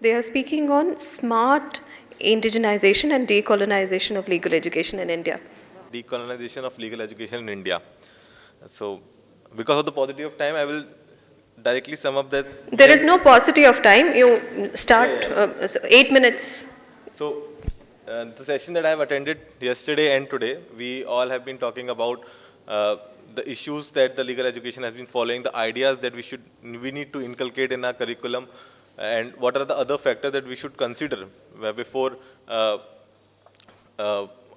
They are speaking on smart indigenization and decolonization of legal education in India. Decolonization of legal education in India. So, because of the paucity of time, I will directly sum up that. There is no paucity of time. You start Yeah, yeah. 8 minutes. So, the session that I have attended yesterday and today, we all have been talking about the issues that the legal education has been following, the ideas that we need to inculcate in our curriculum, and what are the other factors that we should consider before uh,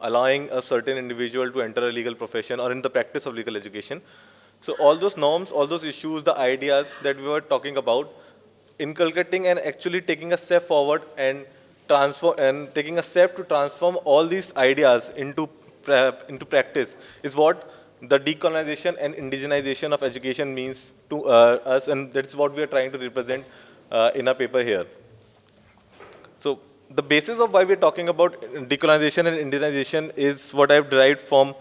allowing a certain individual to enter a legal profession or in the practice of legal education. So all those norms, all those issues, the ideas that we were talking about, inculcating and actually taking a step forward and transform and taking a step to transform all these ideas into practice is what the decolonization and indigenization of education means to us, and that's what we are trying to represent in our paper here. So the basis of why we're talking about decolonization and indigenization is what I've derived from,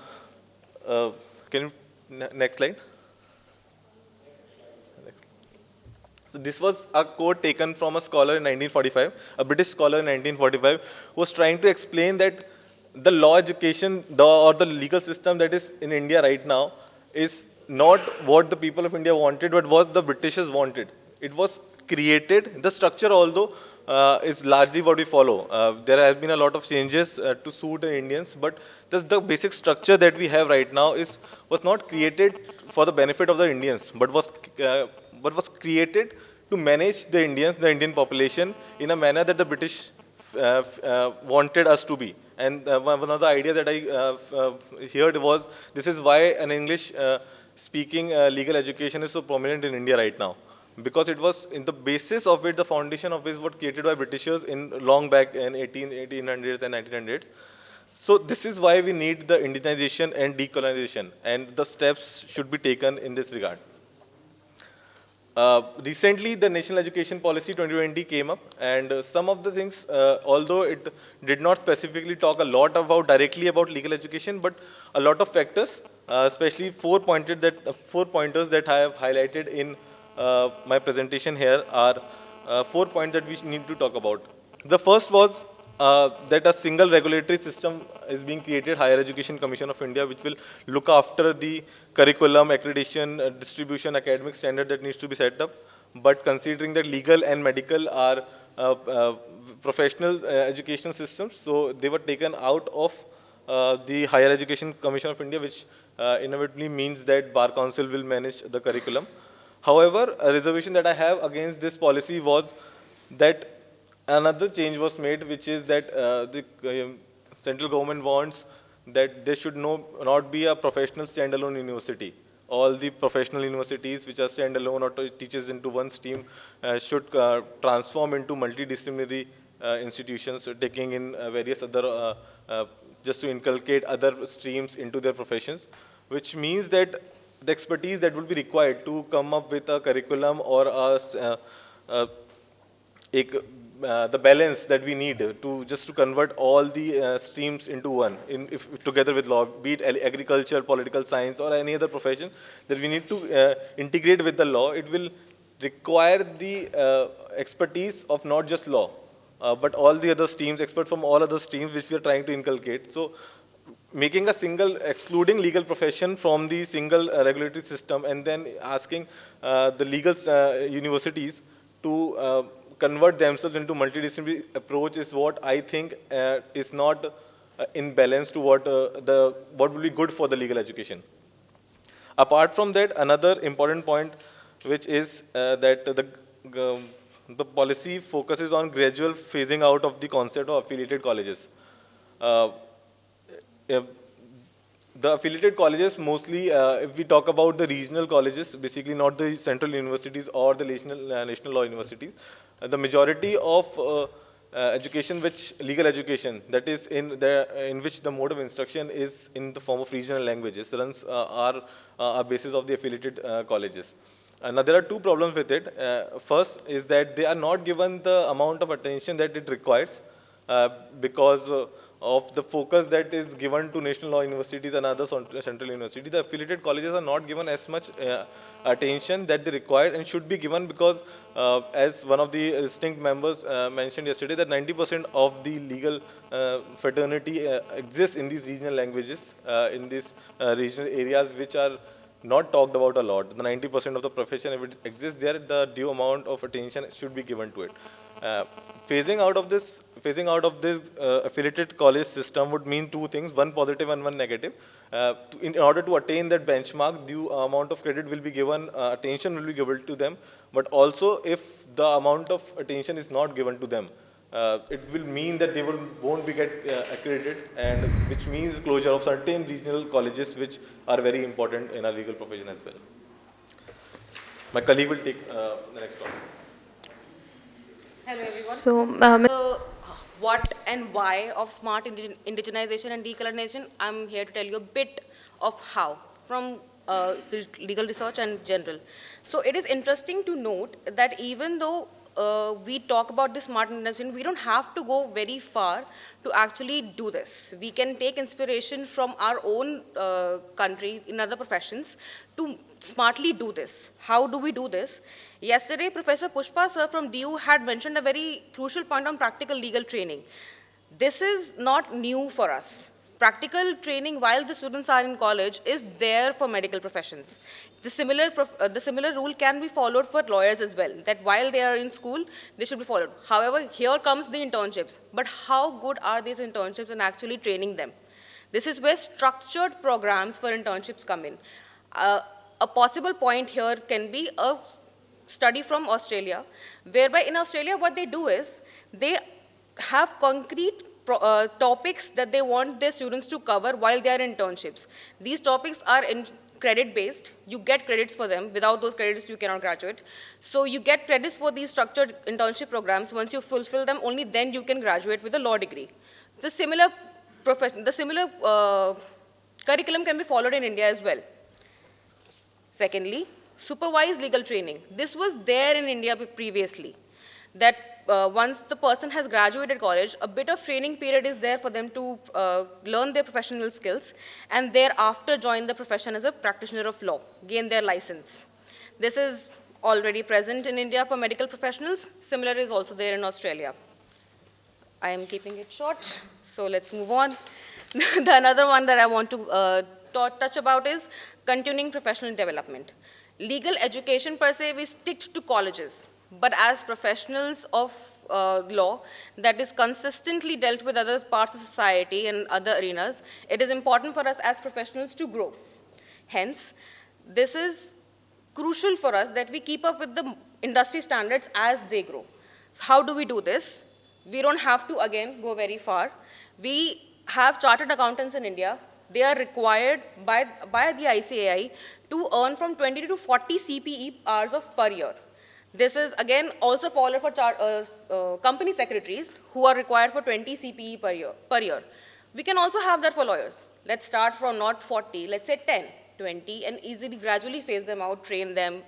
can you, next slide? So this was a quote taken from a scholar in 1945, a British scholar in 1945, who was trying to explain that the law education or the legal system that is in India right now is not what the people of India wanted, but what the Britishers wanted. It was created, the structure although is largely what we follow. There have been a lot of changes to suit the Indians, but just the basic structure that we have right now was not created for the benefit of the Indians, but was created to manage the Indians, the Indian population, in a manner that the British wanted us to be. And one of the ideas that I heard was, this is why an English speaking legal education is so prominent in India right now. Because it was in the basis of it, the foundation of it was created by Britishers in long back in 1800s and 1900s. So this is why we need the indigenization and decolonization, and the steps should be taken in this regard. Recently, the National Education Policy 2020 came up, and some of the things, although it did not specifically talk a lot about directly about legal education, but a lot of factors, especially four pointers that I have highlighted in my presentation here are 4 points that we need to talk about. The first was that a single regulatory system is being created, Higher Education Commission of India, which will look after the curriculum, accreditation, distribution, academic standard that needs to be set up. But considering that legal and medical are professional education systems, so they were taken out of the Higher Education Commission of India, which inevitably means that Bar Council will manage the curriculum. However, a reservation that I have against this policy was that another change was made, which is that the central government wants that there should not be a professional standalone university. All the professional universities which are standalone or teaches into one stream should transform into multidisciplinary institutions, taking in various other, just to inculcate other streams into their professions, which means that the expertise that will be required to come up with a curriculum or the balance that we need to convert all the streams into one, if together with law, be it agriculture, political science, or any other profession that we need to integrate with the law. It will require the expertise of not just law, but all the other streams, experts from all other streams which we are trying to inculcate. So making a single, excluding legal profession from the single regulatory system, and then asking the legal universities to convert themselves into multidisciplinary approach is what I think is not in balance to what will be good for the legal education. Apart from that, another important point, which is that the policy focuses on gradual phasing out of the concept of affiliated colleges. Uh, the affiliated colleges mostly, if we talk about the regional colleges, basically not the central universities or the national law universities, the majority of education, which legal education, that is in which the mode of instruction is in the form of regional languages, runs are a basis of the affiliated colleges. Now there are two problems with it. First is that they are not given the amount of attention that it requires, because of the focus that is given to national law universities and other central universities. The affiliated colleges are not given as much attention that they require and should be given, because as one of the distinct members mentioned yesterday, that 90% of the legal fraternity exists in these regional languages, in these regional areas which are not talked about a lot. The 90% of the profession, if it exists there, the due amount of attention should be given to it. Uh, phasing out of this affiliated college system would mean two things: one positive and one negative. In order to attain that benchmark, due amount of credit will be given, attention will be given to them. But also, if the amount of attention is not given to them, it will mean that they won't be get accredited, and which means closure of certain regional colleges which are very important in our legal profession as well. My colleague will take the next topic. Hello everyone. So, What and why of smart indigenization and decolonization, I'm here to tell you a bit of how from legal research and general. So it is interesting to note that even though we talk about this smart indigenization, we don't have to go very far to actually do this. We can take inspiration from our own country in other professions to smartly do this. How do we do this? Yesterday, Professor Pushpa sir from DU had mentioned a very crucial point on practical legal training. This is not new for us. Practical training while the students are in college is there for medical professions. The similar rule can be followed for lawyers as well, that while they are in school, they should be followed. However, here comes the internships. But how good are these internships in actually training them? This is where structured programs for internships come in. A possible point here can be a study from Australia, whereby in Australia what they do is they have concrete topics that they want their students to cover while they are in internships. These topics are credit based. You get credits for them. Without those credits, you cannot graduate. So you get credits for these structured internship programs. Once you fulfill them, only then you can graduate with a law degree. The similar curriculum can be followed in India as well. Secondly, supervised legal training. This was there in India previously, that once the person has graduated college, a bit of training period is there for them to learn their professional skills and thereafter join the profession as a practitioner of law, gain their license. This is already present in India for medical professionals. Similar is also there in Australia. I am keeping it short, so let's move on. The another one that I want to touch about is continuing professional development. Legal education per se, we stick to colleges, but as professionals of law that is consistently dealt with other parts of society and other arenas, it is important for us as professionals to grow. Hence, this is crucial for us that we keep up with the industry standards as they grow. So how do we do this? We don't have to, again, go very far. We have chartered accountants in India. They are required by the ICAI to earn from 20 to 40 CPE hours per year. This is, again, also followed for company secretaries who are required for 20 CPE per year. We can also have that for lawyers. Let's start from not 40, let's say 10, 20, and easily, gradually phase them out, train them,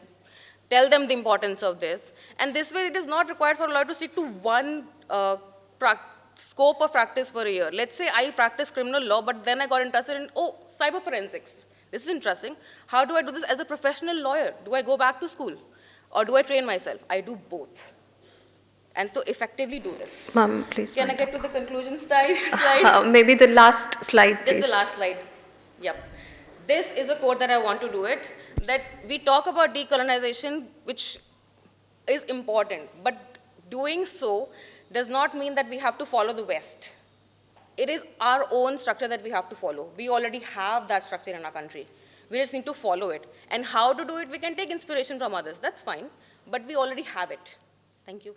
tell them the importance of this. And this way, it is not required for a lawyer to stick to one scope of practice for a year. Let's say I practice criminal law, but then I got interested in, cyber forensics. This is interesting. How do I do this as a professional lawyer? Do I go back to school? Or do I train myself? I do both. And to effectively do this. Ma'am, please. Can I get to the conclusion slide? Maybe the last slide, please. This is the last slide. Yep. This is a quote that I want to do it, that we talk about decolonization, which is important, but doing so does not mean that we have to follow the West. It is our own structure that we have to follow. We already have that structure in our country. We just need to follow it. And how to do it, we can take inspiration from others. That's fine. But we already have it. Thank you.